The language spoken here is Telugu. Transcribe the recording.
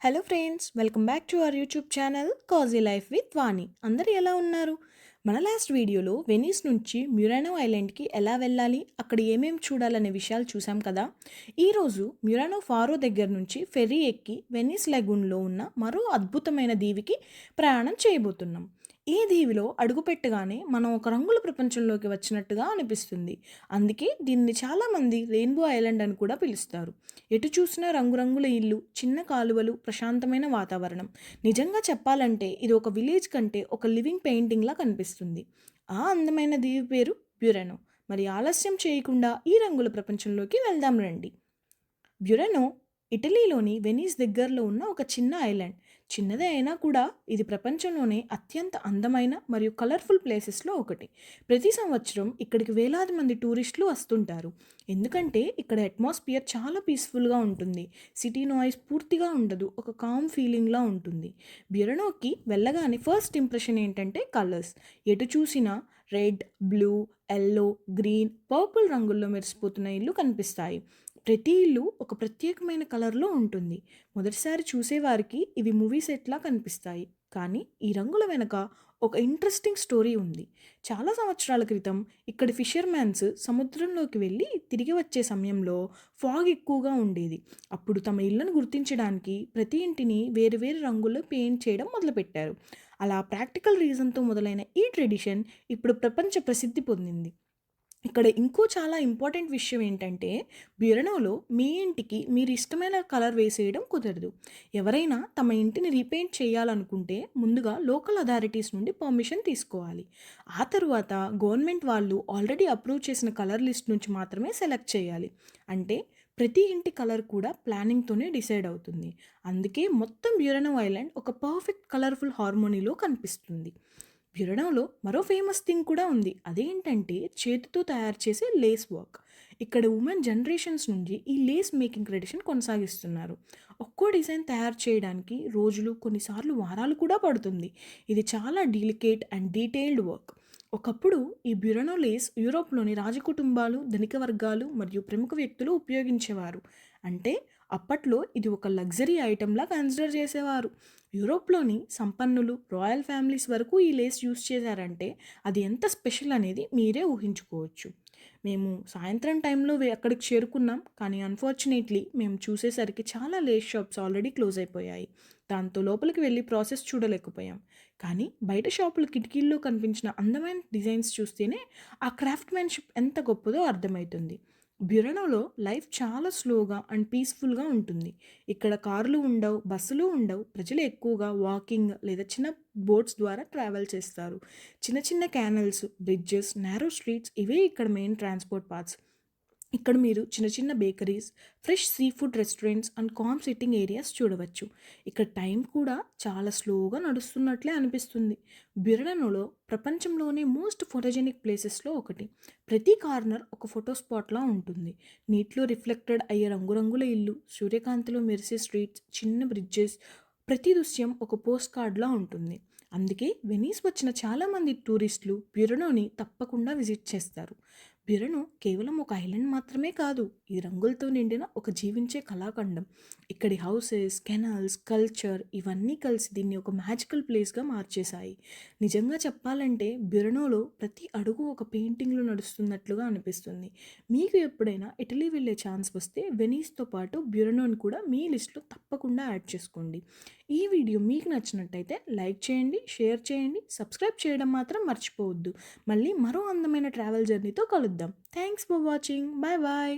Hello friends, welcome back to our YouTube channel cozy life with Vani. అందరూ ఎలా ఉన్నారు? మన లాస్ట్ వీడియోలో వెనీస్ నుంచి మ్యురానో ఐలాండ్కి ఎలా వెళ్ళాలి, అక్కడ ఏమేమి చూడాలనే విషయాలు చూసాం కదా. ఈరోజు మ్యురానో ఫారో దగ్గర నుంచి ఫెర్రీ ఎక్కి వెనీస్ లెగూన్లో ఉన్న మరో అద్భుతమైన దీవికి ప్రయాణం చేయబోతున్నాం. ఈ దీవిలో అడుగుపెట్టగానే మనం ఒక రంగుల ప్రపంచంలోకి వచ్చినట్టుగా అనిపిస్తుంది. అందుకే దీన్ని చాలామంది రెయిన్బో ఐలాండ్ అని కూడా పిలుస్తారు. ఎటు చూసినా రంగురంగుల ఇల్లు, చిన్న కాలువలు, ప్రశాంతమైన వాతావరణం. నిజంగా చెప్పాలంటే ఇది ఒక విలేజ్ కంటే ఒక లివింగ్ పెయింటింగ్లా కనిపిస్తుంది. ఆ అందమైన దీవి పేరు బ్యురెనో. మరి ఆలస్యం చేయకుండా ఈ రంగుల ప్రపంచంలోకి వెళ్దాం రండి. బ్యురెనో ఇటలీలోని వెనీస్ దగ్గరలో ఉన్న ఒక చిన్న ఐలాండ్. చిన్నదే అయినా కూడా ఇది ప్రపంచంలోనే అత్యంత అందమైన మరియు కలర్ఫుల్ ప్లేసెస్లో ఒకటి. ప్రతి సంవత్సరం ఇక్కడికి వేలాది మంది టూరిస్టులు వస్తుంటారు. ఎందుకంటే ఇక్కడ అట్మాస్ఫియర్ చాలా పీస్ఫుల్గా ఉంటుంది. సిటీ నాయిస్ పూర్తిగా ఉండదు, ఒక కామ్ ఫీలింగ్లా ఉంటుంది. బ్యురెనోకి వెళ్ళగానే ఫస్ట్ ఇంప్రెషన్ ఏంటంటే కలర్స్. ఎటు చూసినా red, blue, yellow, green, purple రంగుల్లో మెరిసిపోతున్న ఇల్లు కనిపిస్తాయి. ప్రతి ఇల్లు ఒక ప్రత్యేకమైన కలర్లో ఉంటుంది. మొదటిసారి చూసేవారికి ఇవి మూవీ సెట్లా కనిపిస్తాయి. కానీ ఈ రంగుల వెనక ఒక ఇంట్రెస్టింగ్ స్టోరీ ఉంది. చాలా సంవత్సరాల క్రితం ఇక్కడి ఫిషర్మ్యాన్స్ సముద్రంలోకి వెళ్ళి తిరిగి వచ్చే సమయంలో ఫాగ్ ఎక్కువగా ఉండేది. అప్పుడు తమ ఇళ్లను గుర్తించడానికి ప్రతి ఇంటిని వేరు వేరు రంగుల్లో పెయింట్ చేయడం మొదలుపెట్టారు. అలా ప్రాక్టికల్ రీజన్తో మొదలైన ఈ ట్రెడిషన్ ఇప్పుడు ప్రపంచ ప్రసిద్ధి పొందింది. ఇక్కడ ఇంకో చాలా ఇంపార్టెంట్ విషయం ఏంటంటే, బ్యురెనోలో మీ ఇంటికి మీరు ఇష్టమైన కలర్ వేసేయడం కుదరదు. ఎవరైనా తమ ఇంటిని రీపెయింట్ చేయాలనుకుంటే ముందుగా లోకల్ అథారిటీస్ నుండి పర్మిషన్ తీసుకోవాలి. ఆ తరువాత గవర్నమెంట్ వాళ్ళు ఆల్రెడీ అప్రూవ్ చేసిన కలర్ లిస్ట్ నుంచి మాత్రమే సెలెక్ట్ చేయాలి. అంటే ప్రతి ఇంటి కలర్ కూడా ప్లానింగ్తోనే డిసైడ్ అవుతుంది. అందుకే మొత్తం బ్యురెనో ఐలాండ్ ఒక పర్ఫెక్ట్ కలర్ఫుల్ హార్మోనీలో కనిపిస్తుంది. బ్యురెనోలో మరో ఫేమస్ థింగ్ కూడా ఉంది. అదేంటంటే చేతితో తయారు చేసే లేస్ వర్క్. ఇక్కడ ఉమెన్ జనరేషన్స్ నుంచి ఈ లేస్ మేకింగ్ ట్రెడిషన్ కొనసాగిస్తున్నారు. ఒక్కో డిజైన్ తయారు చేయడానికి రోజులు, కొన్నిసార్లు వారాలు కూడా పడుతుంది. ఇది చాలా డెలికేట్ అండ్ డీటెయిల్డ్ వర్క్. ఒకప్పుడు ఈ బ్యురెనో లేస్ యూరోప్లోని రాజకుటుంబాలు, ధనిక వర్గాలు మరియు ప్రముఖ వ్యక్తులు ఉపయోగించేవారు. అంటే అప్పట్లో ఇది ఒక లగ్జరీ ఐటెంలా కన్సిడర్ చేసేవారు. యూరోప్లోని సంపన్నులు, రాయల్ ఫ్యామిలీస్ వరకు ఈ లేస్ యూస్ చేశారంటే అది ఎంత స్పెషల్ అనేది మీరే ఊహించుకోవచ్చు. మేము సాయంత్రం టైంలో అక్కడికి చేరుకున్నాం, కానీ అన్ఫార్చునేట్లీ మేము చూసేసరికి చాలా లేస్ షాప్స్ ఆల్రెడీ క్లోజ్ అయిపోయాయి. దాంతో లోపలికి వెళ్ళి ప్రాసెస్ చూడలేకపోయాం. కానీ బయట షాపుల కిటికీల్లో కనిపించిన అందమైన డిజైన్స్ చూస్తేనే ఆ క్రాఫ్ట్మెన్షిప్ ఎంత గొప్పదో అర్థమవుతుంది. బ్యురెనోలో లైఫ్ చాలా స్లోగా అండ్ పీస్ఫుల్గా ఉంటుంది. ఇక్కడ కార్లు ఉండవు, బస్సులు ఉండవు. ప్రజలు ఎక్కువగా వాకింగ్ లేదా చిన్న బోట్స్ ద్వారా ట్రావెల్ చేస్తారు. చిన్న చిన్న క్యానల్స్, బ్రిడ్జెస్, నారో స్ట్రీట్స్ ఇవే ఇక్కడ మెయిన్ ట్రాన్స్పోర్ట్ పాత్స్. ఇక్కడ మీరు చిన్న చిన్న bakeries, fresh sea food restaurants and calm sitting areas చూడవచ్చు. ఇక్కడ టైం కూడా చాలా స్లోగా నడుస్తున్నట్లే అనిపిస్తుంది. బ్యురెనోలో ప్రపంచంలోనే మోస్ట్ ఫోటోజెనిక్ ప్లేసెస్లో ఒకటి. ప్రతి కార్నర్ ఒక ఫోటో స్పాట్లా ఉంటుంది. నీటిలో రిఫ్లెక్టెడ్ అయ్యే రంగురంగుల ఇల్లు, సూర్యకాంతిలో మెరిసే స్ట్రీట్స్, చిన్న బ్రిడ్జెస్, ప్రతి దృశ్యం ఒక పోస్ట్ కార్డ్లా ఉంటుంది. అందుకే వెనీస్ వచ్చిన చాలామంది టూరిస్టులు బ్యురెనోని తప్పకుండా విజిట్ చేస్తారు. బ్యురెనో కేవలం ఒక ఐలాండ్ మాత్రమే కాదు, ఈ రంగులతో నిండిన ఒక జీవించే కళాఖండం. ఇక్కడి హౌసెస్, కెనాల్స్, కల్చర్ ఇవన్నీ కలిసి దీన్ని ఒక మ్యాజికల్ ప్లేస్గా మార్చేశాయి. నిజంగా చెప్పాలంటే బ్యురెనోలో ప్రతి అడుగు ఒక పెయింటింగ్లో నడుస్తున్నట్లుగా అనిపిస్తుంది. మీకు ఎప్పుడైనా ఇటలీ వెళ్ళే ఛాన్స్ వస్తే వెనీస్తో పాటు బ్యురెనోని కూడా మీ లిస్ట్లో తప్పకుండా యాడ్ చేసుకోండి. ఈ వీడియో మీకు నచ్చినట్టయితే లైక్ చేయండి, షేర్ చేయండి, సబ్స్క్రైబ్ చేయడం మాత్రం మర్చిపోవద్దు. మళ్ళీ మరో అందమైన ట్రావెల్ జర్నీతో కలుద్దాం. Thanks for watching. Bye bye.